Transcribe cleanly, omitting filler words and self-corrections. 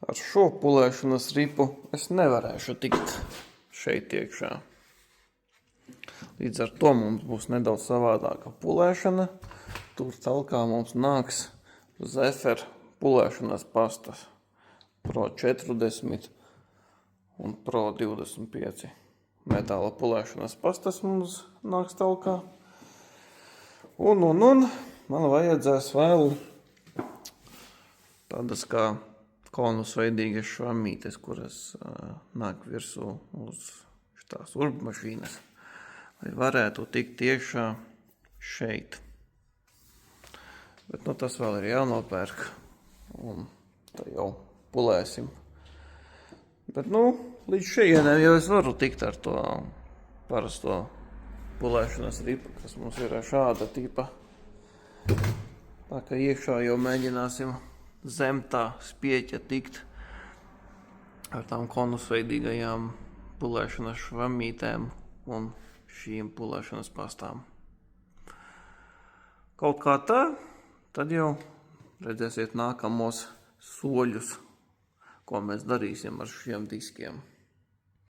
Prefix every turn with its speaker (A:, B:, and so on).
A: Ar šo pulēšanas ripu es nevarēšu tikt šeit iekšā. Līdz ar to mums būs nedaudz savādāka pulēšana. Tur talkā mums nāks Zefer pulēšanas pastas Pro 40 un Pro 25. Metāla pulēšanas pastas mums nāks talkā. Un man vajadzēs vēl tādas kā konusveidīgas švamītes, kuras nāk virsū uz tās urbmašīnas, lai varētu tikt iekšā šeit. Bet tas vēl ir jānopērk, un tā jau pulēsim. Bet līdz šejienēm jau es varu tikt ar to parasto pulēšanas ripu, kas mums ir šāda tipa. Tā kā iekšā jau mēģināsim zem tā spieķa tikt ar tām konusveidīgajām pulēšanas švamītēm un šīm pulēšanas pastām. Kaut kā tā, tad jau redzēsiet nākamos soļus, ko mēs darīsim ar šiem diskiem.